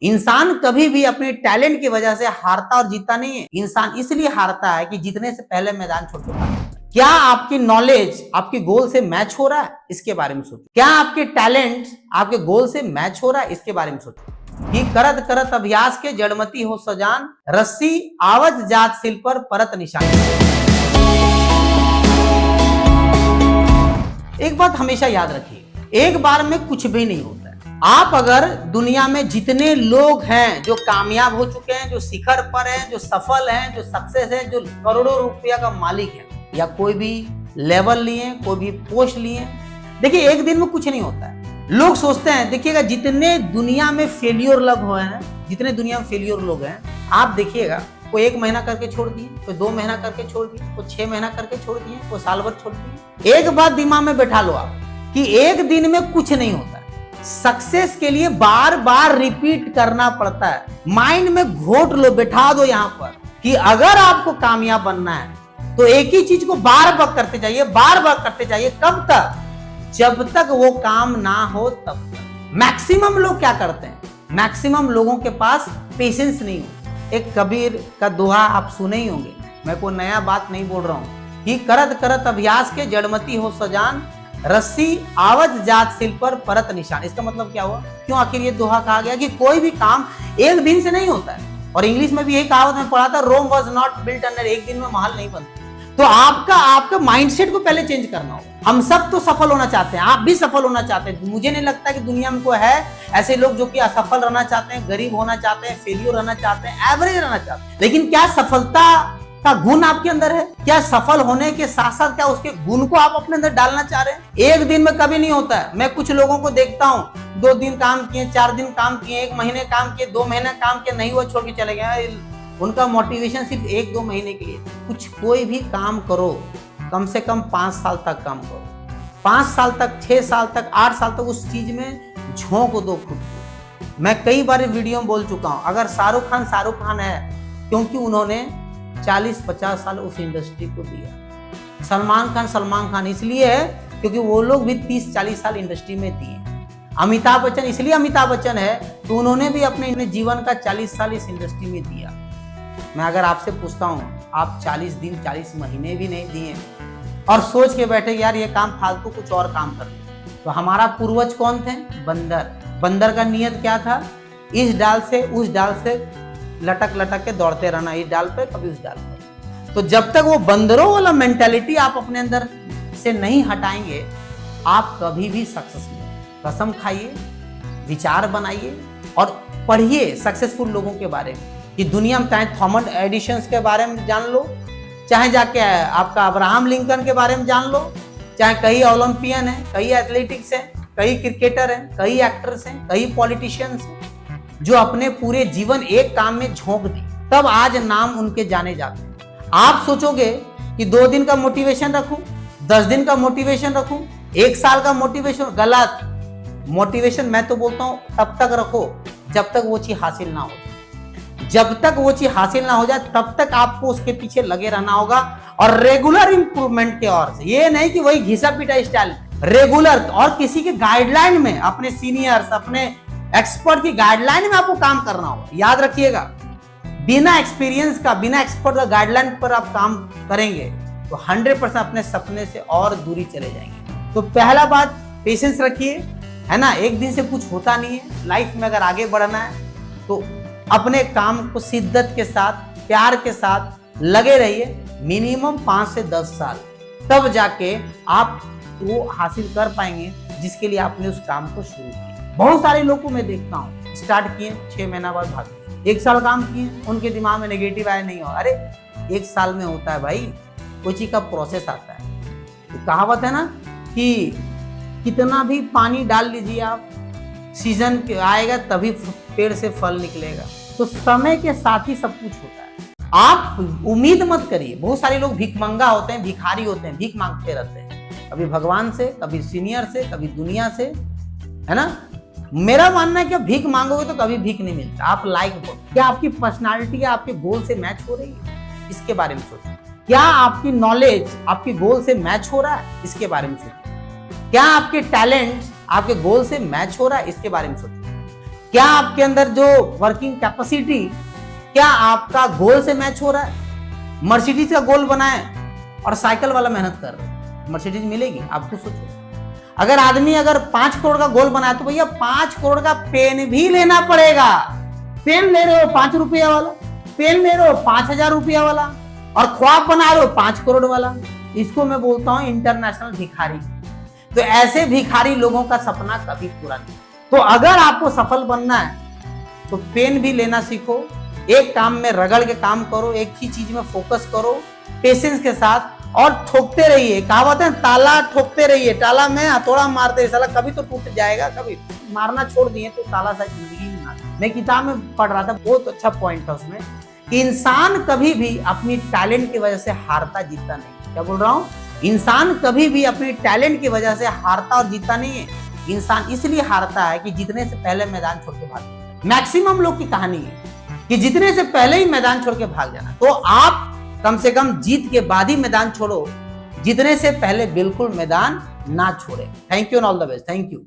इंसान कभी भी अपने टैलेंट की वजह से हारता और जीतता नहीं है। इंसान इसलिए हारता है कि जीतने से पहले मैदान छोड़ चुका है। क्या आपकी नॉलेज आपके गोल से मैच हो रहा है, इसके बारे में सोचो। क्या आपके टैलेंट आपके गोल से मैच हो रहा है, इसके बारे में सोचो। कि करत करत अभ्यास के जड़मती हो सजान, रस्सी आवज जात सिल पर परत निशान। एक बात हमेशा याद रखिए, एक बार में कुछ भी नहीं होता है। आप अगर दुनिया में जितने लोग हैं जो कामयाब हो चुके हैं, जो शिखर पर हैं, जो सफल हैं, जो सक्सेस हैं, जो करोड़ों रुपया का मालिक है, या कोई भी लेवल लिए, कोई भी पोस्ट लिए, देखिए एक दिन में कुछ नहीं होता है। लोग सोचते हैं, देखिएगा जितने दुनिया में फेलियर लोग हुए हैं, जितने दुनिया में फेलियर लोग हैं, आप देखिएगा कोई 1 महीना करके छोड़ दिए, कोई 2 महीना करके छोड़ दिए, कोई 6 महीना करके छोड़ दिए, कोई साल भर छोड़ दिए। एक बात दिमाग में बैठा लो आप कि एक दिन में कुछ नहीं होता। सक्सेस के लिए बार बार रिपीट करना पड़ता है। माइंड में घोट लो, बैठा दो यहाँ पर कि अगर आपको कामयाब बनना है तो एक ही चीज को बार बार करते जाइए, बार बार करते जाइए। कब तक? जब तक वो काम ना हो तब तक। मैक्सिमम लोग क्या करते हैं, मैक्सिमम लोगों के पास पेशेंस नहीं हो। एक कबीर का दोहा आप सुने ही होंगे, मैं कोई नया बात नहीं बोल रहा हूं कि करत करत अभ्यास के जड़मती हो सजान, रस्सी आवज जात सिल पर परत निशान। इसका मतलब क्या हुआ, क्यों आखिर ये दोहा कहा गया कि कोई भी काम एक दिन से नहीं होता है। और इंग्लिश में भी यही कहावत में पढ़ा था, Rome was not built under, एक दिन में महल नहीं बनता। तो आपका माइंडसेट को पहले चेंज करना होगा। हम सब तो सफल होना चाहते हैं, आप भी सफल होना चाहते हैं। मुझे नहीं लगता कि दुनिया में कोई है ऐसे लोग जो कि असफल रहना चाहते हैं, गरीब होना चाहते हैं, फेलियर रहना चाहते हैं, एवरेज रहना चाहते हैं। लेकिन क्या सफलता का गुण आपके अंदर है? क्या सफल होने के साथ साथ क्या उसके गुण को आप अपने अंदर डालना चाह रहे हैं? एक दिन में कभी नहीं होता है। मैं कुछ लोगों को देखता हूँ, 2 दिन काम किए, 4 दिन काम किए, 1 महीने काम किए, 2 महीने काम किए, नहीं हुआ छोड़ के चले गए। उनका मोटिवेशन सिर्फ 1-2 महीने के लिए। कुछ कोई भी काम करो, कम से कम 5 साल तक काम करो। 5 साल तक, 6 साल तक, 8 साल तक उस चीज में झोंक दो खुद को। मैं कई बार वीडियो में बोल चुका हूं, अगर शाहरुख खान है क्योंकि उन्होंने 40-50 साल उस इंडस्ट्री को दिया। सलमान खान इसलिए है क्योंकि वो लोग भी 30-40 साल इंडस्ट्री में दिए। अमिताभ बच्चन इसलिए अमिताभ बच्चन है तो उन्होंने भी अपने जीवन का 40 साल इस इंडस्ट्री में दिया। मैं अगर आपसे पूछता हूं, आप 40 दिन 40 महीने भी नहीं दिए और सोच के बैठे यार ये काम फालतू, कुछ और काम कर ले। तो हमारा पूर्वज कौन थे? बंदर का नियत क्या था? इस डाल से उस डाल से लटक के दौड़ते रहना, इस डाल पे कभी उस डाल पे। तो जब तक वो बंदरों वाला मेंटालिटी आप अपने अंदर से नहीं हटाएंगे, आप कभी भी सक्सेस नहीं। कसम खाइए, विचार बनाइए और पढ़िए सक्सेसफुल लोगों के बारे में कि दुनिया में, चाहे थॉमस एडिसन के बारे में जान लो, चाहे जाके आपका अब्राहम लिंकन के बारे में जान लो, चाहे कई ओलंपियन है, कई एथलेटिक्स हैं, कई क्रिकेटर हैं, कई एक्टर्स हैं, कई पॉलिटिशियंस हैं जो अपने पूरे जीवन एक काम में झोंक दी, तब आज नाम उनके जाने जाते हैं। आप सोचोगे कि 2 दिन का मोटिवेशन रखूं, 10 दिन का मोटिवेशन रखूं, 1 साल का मोटिवेशन, गलत। मोटिवेशन मैं तो बोलता हूं तब तक रखो जब तक वो चीज हासिल ना हो। जब तक वो चीज हासिल ना हो जाए तब तक आपको उसके पीछे लगे रहना होगा और रेगुलर इंप्रूवमेंट के ओर से। ये नहीं कि वही घिसा पीटा स्टाइल, रेगुलर और किसी के गाइडलाइन में, अपने सीनियर्स, अपने एक्सपर्ट की गाइडलाइन में आपको काम करना होगा। याद रखिएगा, बिना एक्सपीरियंस का, बिना एक्सपर्ट का गाइडलाइन पर आप काम करेंगे तो 100% अपने सपने से और दूरी चले जाएंगे। तो पहला बात, पेशेंस रखिए, है ना। एक दिन से कुछ होता नहीं है। लाइफ में अगर आगे बढ़ना है तो अपने काम को शिद्दत के साथ, प्यार के साथ लगे रहिए। मिनिमम 5 से 10 साल, तब जाके आप वो हासिल कर पाएंगे जिसके लिए आपने उस काम को शुरू किया। बहुत सारे लोगों को मैं देखता हूँ, स्टार्ट किए, 6 महीना बाद भाग गए। 1 साल काम किए, उनके दिमाग में नेगेटिव आया, नहीं हो। अरे 1 साल में होता है भाई, कोई चीज का प्रोसेस आता है। तो कहावत है ना कि कितना भी पानी डाल लीजिए आप, सीजन आएगा तभी पेड़ से फल निकलेगा। तो समय के साथ ही सब कुछ होता है। आप उम्मीद मत करिए। बहुत सारे लोग भिखमंगा होते हैं, भिखारी होते हैं, भीख मांगते रहते हैं, कभी भगवान से, कभी सीनियर से, कभी दुनिया से, है ना। मेरा मानना है कि भीख मांगोगे तो कभी भीख नहीं मिलता। आप लाइक हो, क्या आपकी पर्सनालिटी आपके गोल से मैच हो रही है, इसके बारे में सोचो। क्या आपकी नॉलेज आपके गोल से मैच हो रहा है, इसके बारे में सोचो। क्या आपके टैलेंट आपके गोल से मैच हो रहा है, इसके बारे में सोचो। क्या आपके अंदर जो वर्किंग कैपेसिटी, क्या आपका गोल से मैच हो रहा है? मर्सिडीज का गोल बनाए और साइकिल वाला मेहनत कर रहे हैं, मर्सिडीज मिलेगी? आप खुद सोचो। अगर आदमी अगर 5 करोड़ का गोल बनाए तो भैया 5 करोड़ का पेन भी लेना पड़ेगा। पेन ले रहे हो 5 रुपया वाला, पेन ले रहे हो 5,000 रुपया वाला, और ख्वाब बना रहे हो 5 करोड़ वाला। इसको मैं बोलता हूं इंटरनेशनल भिखारी। तो ऐसे भिखारी लोगों का सपना कभी पूरा नहीं। तो अगर आपको सफल बनना है तो पेन भी लेना सीखो, एक काम में रगड़ के काम करो, एक ही चीज में फोकस करो पेशेंस के साथ, और ठोकते रहिए। कहावत है ताला ठोकते रहिए, ताला में हथौड़ा मारते रहिए, साला कभी तो टूट जाएगा। कभी मारना छोड़ दिए तो ताला शायद जिंदगी में ना। मैं किताब में पढ़ रहा था, बहुत अच्छा पॉइंट है उसमें कि इंसान कभी भी अपनी टैलेंट की वजह से हारता जीतता नहीं। क्या बोल रहा हूँ? इंसान कभी भी अपनी टैलेंट की वजह से हारता और जीतता नहीं है। इंसान इसलिए हारता है कि जीतने से पहले मैदान छोड़ के भाग। मैक्सिमम लोग की कहानी है कि जीतने से पहले ही मैदान छोड़ के भाग जाना। तो आप कम से कम जीत के बाद ही मैदान छोड़ो, जीतने से पहले बिल्कुल मैदान ना छोड़े। Thank you and all the best. Thank you.